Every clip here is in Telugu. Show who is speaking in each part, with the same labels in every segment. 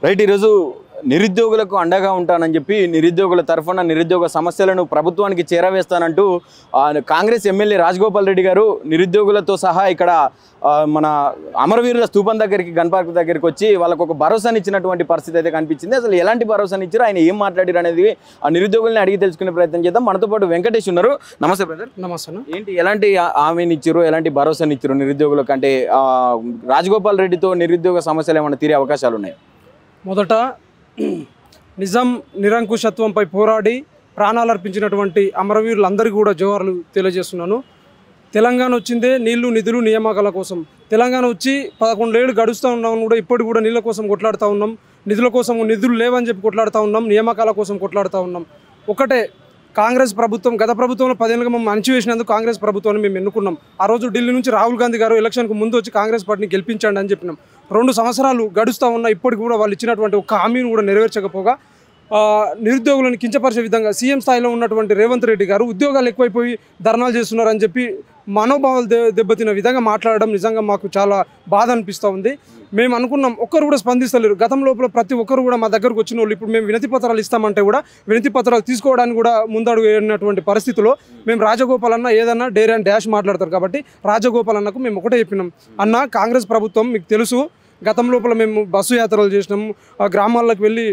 Speaker 1: రైట్ ఈరోజు నిరుద్యోగులకు అండగా ఉంటానని చెప్పి నిరుద్యోగుల తరఫున నిరుద్యోగ సమస్యలను ప్రభుత్వానికి చేరవేస్తానంటూ కాంగ్రెస్ ఎమ్మెల్యే రాజగోపాల్ రెడ్డి గారు నిరుద్యోగులతో సహా ఇక్కడ మన అమరవీరుల స్తూపం దగ్గరికి గన్ పార్క్ దగ్గరికి వచ్చి వాళ్ళకు ఒక భరోసాని ఇచ్చినటువంటి పరిస్థితి అయితే కనిపించింది. అసలు ఎలాంటి భరోసాని ఇచ్చారు, ఆయన ఏం మాట్లాడారు అనేది ఆ నిరుద్యోగుల్ని అడిగి తెలుసుకునే ప్రయత్నం చేద్దాం. మనతో పాటు వెంకటేష్ ఉన్నారు. నమస్తే బ్రదర్.
Speaker 2: నమస్తే.
Speaker 1: ఏంటి ఎలాంటి హామీని ఇచ్చారు, ఎలాంటి భరోసాని ఇచ్చారు నిరుద్యోగులకు? అంటే రాజగోపాల్ రెడ్డితో నిరుద్యోగ సమస్యలు ఏమైనా తీరే అవకాశాలు ఉన్నాయి?
Speaker 2: మొదట నిజాం నిరంకుశత్వంపై పోరాడి ప్రాణాలు అర్పించినటువంటి అమరవీరులందరికీ కూడా జోహార్లు తెలియజేస్తున్నాను. తెలంగాణ వచ్చిందే నీళ్లు నిధులు నియామకాల కోసం. తెలంగాణ వచ్చి 11 ఏళ్ళు గడుస్తూ ఉన్నాం కూడా ఇప్పటికి కూడా నీళ్ళ కోసం కొట్లాడుతూ ఉన్నాం, నిధుల కోసం నిధులు లేవని చెప్పి కొట్లాడుతూ ఉన్నాం, నియామకాల కోసం కొట్లాడుతూ ఉన్నాం. ఒకటే కాంగ్రెస్ ప్రభుత్వం గత ప్రభుత్వంలో 10 ఏళ్ళుగా మేము అణచివేసినందుకు కాంగ్రెస్ ప్రభుత్వాన్ని మేము ఎన్నుకున్నాం. ఆ రోజు ఢిల్లీ నుంచి రాహుల్ గాంధీ గారు ఎలక్షన్కు ముందు వచ్చి కాంగ్రెస్ పార్టీని గెలిపించండి అని చెప్పినాం. 2 సంవత్సరాలు గడుస్తూ ఉన్నా ఇప్పటికి కూడా వాళ్ళు ఇచ్చినటువంటి ఒక్క హామీని కూడా నెరవేర్చకపోగా నిరుద్యోగులను కించపరిచే విధంగా సీఎం స్థాయిలో ఉన్నటువంటి రేవంత్ రెడ్డి గారు ఉద్యోగాలు ఎక్కువైపోయి ధర్నాలు చేస్తున్నారని చెప్పి మనోభావాలు దెబ్బతిన్న విధంగా మాట్లాడడం నిజంగా మాకు చాలా బాధ అనిపిస్తూ ఉంది. మేము అనుకున్నాం, ఒక్కరు కూడా స్పందిస్తలేరు. గతం లోపల ప్రతి ఒక్కరు కూడా మా దగ్గరకు వచ్చిన వాళ్ళు ఇప్పుడు మేము వినతి పత్రాలు ఇస్తామంటే కూడా వినతి పత్రాలు తీసుకోవడానికి కూడా ముందడుగు వేయనటువంటి పరిస్థితిలో మేము రాజగోపాల్ అన్న ఏదన్నా డేర్ అండ్ డాష్ మాట్లాడతారు కాబట్టి రాజగోపాల్ అన్నకు మేము ఒకటే చెప్పినాం, అన్న కాంగ్రెస్ ప్రభుత్వం మీకు తెలుసు, గతం లోపల మేము బస్సు యాత్రలు చేసినాము, గ్రామాల్లోకి వెళ్ళి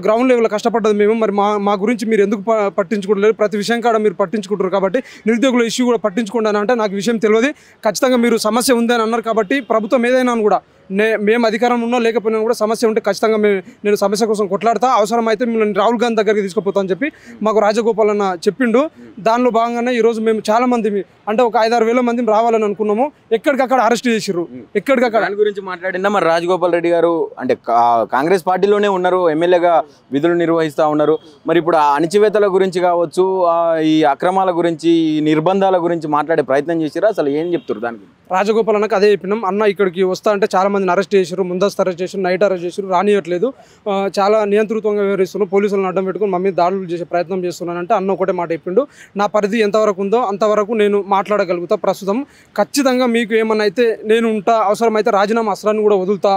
Speaker 2: గ్రౌండ్ లెవెల్లో కష్టపడ్డది మేము. మరి మా గురించి మీరు ఎందుకు పట్టించుకోవట్లేదు? ప్రతి విషయం కాడ మీరు పట్టించుకుంటారు కాబట్టి నిరుద్యోగుల ఇష్యూ కూడా పట్టించుకోండి అని అంటే నాకు విషయం తెలియదు. ఖచ్చితంగా మీరు సమస్య ఉందని అన్నారు కాబట్టి ప్రభుత్వం ఏదైనా కూడా మేము అధికారం ఉన్నా లేకపోయినా కూడా సమస్య ఉంటే ఖచ్చితంగా నేను సమస్య కోసం కొట్లాడతా, అవసరమైతే మిమ్మల్ని రాహుల్ గాంధీ దగ్గరికి తీసుకుపోతా అని చెప్పి మాకు రాజగోపాల్ అన్న చెప్పిండు. దానిలో భాగంగానే ఈరోజు మేము చాలా మంది అంటే ఒక 5-6 వేల మంది రావాలని అనుకున్నాము. ఎక్కడికక్కడ అరెస్ట్ చేసిర్రు, ఎక్కడికక్కడ.
Speaker 1: దాని గురించి మాట్లాడినా మరి రాజగోపాల్ రెడ్డి గారు అంటే కాంగ్రెస్ పార్టీలోనే ఉన్నారు, ఎమ్మెల్యేగా విధులు నిర్వహిస్తూ ఉన్నారు. మరి ఇప్పుడు ఆ అణచివేతల గురించి కావచ్చు, ఈ అక్రమాల గురించి, ఈ నిర్బంధాల గురించి మాట్లాడే ప్రయత్నం చేసిరా? అసలు ఏం చెప్తారు దానికి?
Speaker 2: రాజగోపాల్ అన్నకు అదే చెప్పినాం, అన్న ఇక్కడికి వస్తా అంటే చాలా మందిని అరెస్ట్ చేశారు, ముందస్తు అరెస్ట్ చేశారు, నైట్ అరెస్ట్ చేశారు, రానియట్లేదు, చాలా నియంతృత్వంగా వ్యవహరిస్తున్నాం, పోలీసులను అడ్డం పెట్టుకుని మా మీద దాడులు చేసే ప్రయత్నం చేస్తున్నానంటే అన్న ఒకటే మాట చెప్పిండు, నా పరిధి ఎంతవరకు ఉందో అంతవరకు నేను మాట్లాడగలుగుతా, ప్రస్తుతం ఖచ్చితంగా మీకు ఏమన్నా అయితే నేను ఉంటా, అవసరమైతే రాజీనామా అస్త్రాన్ని కూడా వదులుతా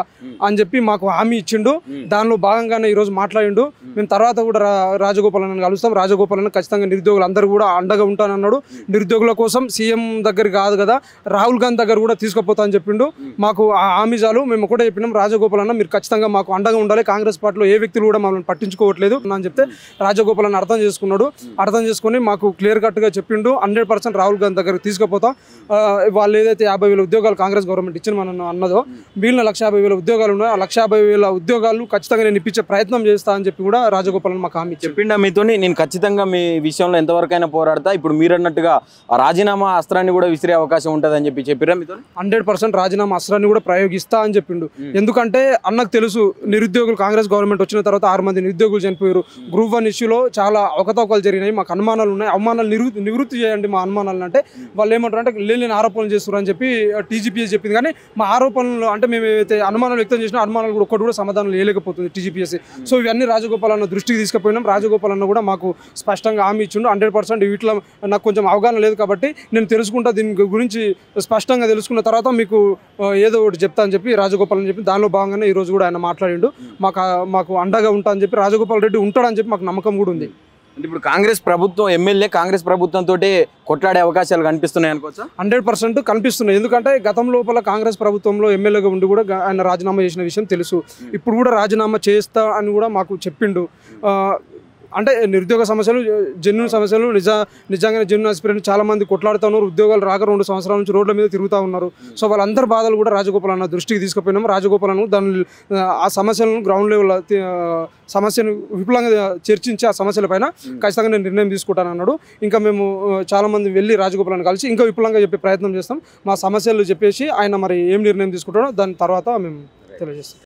Speaker 2: అని చెప్పి మాకు హామీ ఇచ్చిండు. దానిలో భాగంగానే ఈరోజు మాట్లాడిండు. మేము తర్వాత కూడా రాజగోపాల్ అన్నను కలుస్తాం. రాజగోపాల్ అన్న ఖచ్చితంగా నిరుద్యోగులు అందరూ కూడా అండగా ఉంటానన్నాడు. నిరుద్యోగుల కోసం సీఎం దగ్గర కాదు కదా రాహుల్ గాంధీ దగ్గర కూడా తీసుకుపోతా అని చెప్పిండు. మాకు ఆ హామీ చాలు. మేము ఒకటే చెప్పినాం, రాజగోపాల్ అన్న మీరు ఖచ్చితంగా మాకు అండగా ఉండాలి, కాంగ్రెస్ పార్టీలో ఏ వ్యక్తులు కూడా మమ్మల్ని పట్టించుకోవట్లేదు అని చెప్తే రాజగోపాల్ అన్న అర్థం చేసుకున్నాడు. అర్థం చేసుకుని మాకు క్లియర్ కట్గా చెప్పిండు, 100% రాహుల్ గాంధీ దగ్గర తీసుకుపోతాం. వాళ్ళు ఏదైతే 50,000 ఉద్యోగాలు కాంగ్రెస్ గవర్నమెంట్ ఇచ్చిన మనం అన్నదో మిగిలిన 150,000 ఉద్యోగాలు ఉన్నాయో ఆ 150,000 ఉద్యోగాలు ఖచ్చితంగా నేను ఇప్పించే ప్రయత్నం చేస్తా అని చెప్పి కూడా రాజగోపాల్ అన్న మాకు హామీ
Speaker 1: చెప్పిండా మీతో? నేను ఖచ్చితంగా మీ విషయంలో ఎంతవరకైనా పోరాడతా, ఇప్పుడు మీరు అన్నట్టుగా రాజీనామా అస్త్రాన్ని కూడా విసిరే అవకాశం ఉంటుంది అని చెప్పిరా మీతో?
Speaker 2: 100% రాజీనామా అస్త్రాన్ని కూడా ప్రయోగిస్తా అని చెప్పిండు. ఎందుకంటే అన్నకు తెలుసు నిరుద్యోగులు కాంగ్రెస్ గవర్నమెంట్ వచ్చిన తర్వాత 6 మంది నిరుద్యోగులు చనిపోయారు. గ్రూప్ 1 ఇష్యూలో చాలా అవకతవకలు జరిగినాయి, మాకు అనుమానాలు ఉన్నాయి, అవమానాలు నివృత్తి చేయండి మా అనుమానాలు అంటే వాళ్ళు ఏమంటారు అంటే లేని ఆరోపణలు చేస్తున్నారు అని చెప్పి టీజీపీఎస్ చెప్పింది. కానీ మా ఆరోపణలు అంటే మేము ఏవైతే అనుమానాలు వ్యక్తం చేసినా అనుమానాలు కూడా ఒక్కటి కూడా సమాధానం లేకపోతుంది టీజీపీఎస్. సో ఇవన్నీ రాజగోపాల్ అన్న దృష్టికి తీసుకుపోయినాం. రాజగోపాల్ అన్న కూడా మాకు స్పష్టంగా హామీ ఇచ్చిండు. 100% వీటిలో నాకు కొంచెం అవగాహన లేదు కాబట్టి నేను తెలుసుకుంటా, దీని గురించి స్పష్టంగా తెలుసుకున్న తర్వాత మీకు ఏదో ఒకటి చెప్తా అని చెప్పి రాజగోపాల్ అని చెప్పి దానిలో భాగంగానే ఈరోజు కూడా ఆయన మాట్లాడిండు. మాకు అండగా ఉంటా అని చెప్పి రాజగోపాల్ రెడ్డి ఉంటాడని చెప్పి మాకు నమ్మకం కూడా ఉంది.
Speaker 1: అంటే ఇప్పుడు కాంగ్రెస్ ప్రభుత్వం ఎమ్మెల్యే కాంగ్రెస్ ప్రభుత్వంతో కొట్లాడే అవకాశాలు కనిపిస్తున్నాయి అనుకోవచ్చా?
Speaker 2: 100% కనిపిస్తున్నాయి. ఎందుకంటే గతం లోపల కాంగ్రెస్ ప్రభుత్వంలో ఎమ్మెల్యేగా ఉండి కూడా ఆయన రాజీనామా చేసిన విషయం తెలుసు. ఇప్పుడు కూడా రాజీనామా చేస్తా అని కూడా మాకు చెప్పిండు. అంటే నిరుద్యోగ సమస్యలు జెన్యున్ సమస్యలు నిజంగానే జెన్యున్ ఆస్పిరెంట్ చాలా మంది కొట్లాడుతూ ఉన్నారు. ఉద్యోగాలు రాక 2 సంవత్సరాల నుంచి రోడ్ల మీద తిరుగుతూ ఉన్నారు. సో వాళ్ళందరి బాధలు కూడా రాజగోపాల్ అన్న దృష్టికి తీసుకుపోయినాం. రాజగోపాల్ అన్న దాని ఆ సమస్యలను గ్రౌండ్ లెవెల్ సమస్యను విపులంగా చర్చించి ఆ సమస్యలపైన ఖచ్చితంగా నేను నిర్ణయం తీసుకుంటాను అన్నాడు. ఇంకా మేము చాలామంది వెళ్ళి రాజగోపాల్ అన్న కలిసి ఇంకా విపులంగా చెప్పే ప్రయత్నం చేస్తాం. మా సమస్యలు చెప్పేసి ఆయన మరి ఏం నిర్ణయం తీసుకుంటాడో దాని తర్వాత మేము తెలియజేస్తాం.